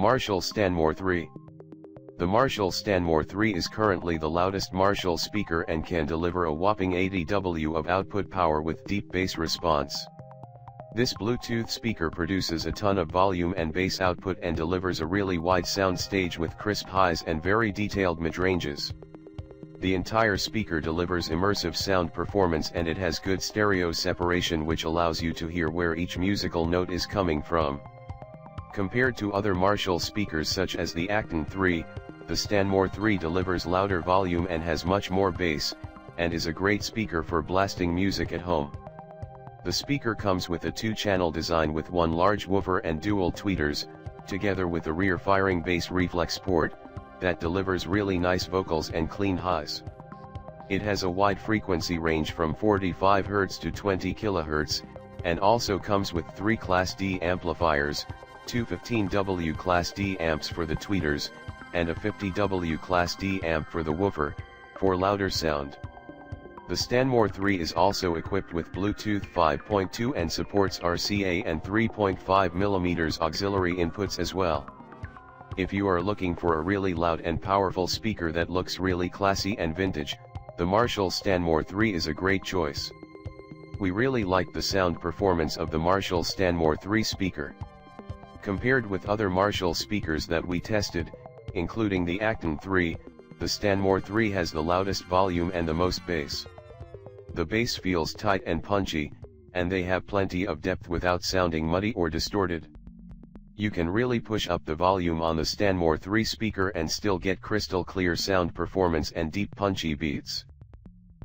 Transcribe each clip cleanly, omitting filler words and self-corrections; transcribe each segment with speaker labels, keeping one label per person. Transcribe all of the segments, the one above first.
Speaker 1: Marshall Stanmore III. The Marshall Stanmore III is currently the loudest Marshall speaker and can deliver a whopping 80 W of output power with deep bass response. This Bluetooth speaker produces a ton of volume and bass output and delivers a really wide sound stage with crisp highs and very detailed mid-ranges. The entire speaker delivers immersive sound performance and it has good stereo separation which allows you to hear where each musical note is coming from. Compared to other Marshall speakers such as the Acton III, the Stanmore III delivers louder volume and has much more bass, and is a great speaker for blasting music at home. The speaker comes with a 2-channel design with one large woofer and dual tweeters, together with a rear-firing bass reflex port, that delivers really nice vocals and clean highs. It has a wide frequency range from 45 Hz to 20 kHz, and also comes with 3 Class D amplifiers, 2 15W Class D amps for the tweeters, and a 50W Class D amp for the woofer, for louder sound. The Stanmore III is also equipped with Bluetooth 5.2 and supports RCA and 3.5mm auxiliary inputs as well. If you are looking for a really loud and powerful speaker that looks really classy and vintage, the Marshall Stanmore III is a great choice. We really like the sound performance of the Marshall Stanmore III speaker. Compared with other Marshall speakers that we tested, including the Acton III, the Stanmore III has the loudest volume and the most bass. The bass feels tight and punchy, and they have plenty of depth without sounding muddy or distorted. You can really push up the volume on the Stanmore III speaker and still get crystal clear sound performance and deep punchy beats.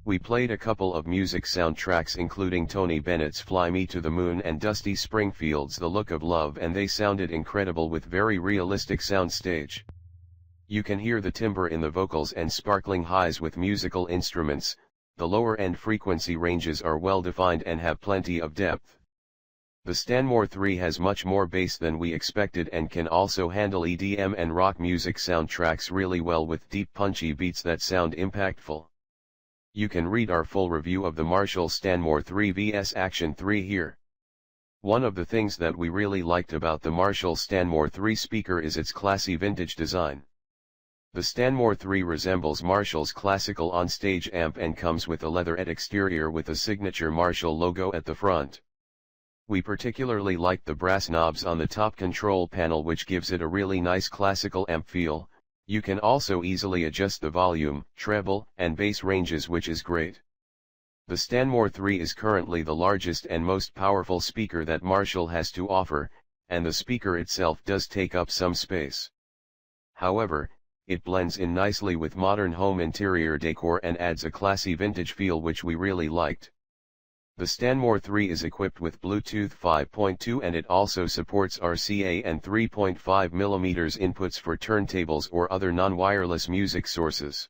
Speaker 1: We played a couple of music soundtracks including Tony Bennett's Fly Me to the Moon and Dusty Springfield's The Look of Love, and they sounded incredible with very realistic soundstage. You can hear the timbre in the vocals and sparkling highs with musical instruments. The lower end frequency ranges are well defined and have plenty of depth. The Stanmore III has much more bass than we expected and can also handle EDM and rock music soundtracks really well with deep punchy beats that sound impactful. You can read our full review of the Marshall Stanmore III vs Acton III here. One of the things that we really liked about the Marshall Stanmore III speaker is its classy vintage design. The Stanmore III resembles Marshall's classical on-stage amp and comes with a leatherette exterior with a signature Marshall logo at the front. We particularly liked the brass knobs on the top control panel, which gives it a really nice classical amp feel. You can also easily adjust the volume, treble, and bass ranges, which is great. The Stanmore III is currently the largest and most powerful speaker that Marshall has to offer, and the speaker itself does take up some space. However, it blends in nicely with modern home interior decor and adds a classy vintage feel which we really liked. The Stanmore III is equipped with Bluetooth 5.2 and it also supports RCA and 3.5mm inputs for turntables or other non-wireless music sources.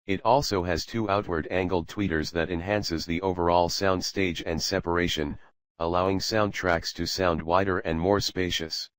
Speaker 1: It also has 2 outward angled tweeters that enhances the overall sound stage and separation, allowing soundtracks to sound wider and more spacious.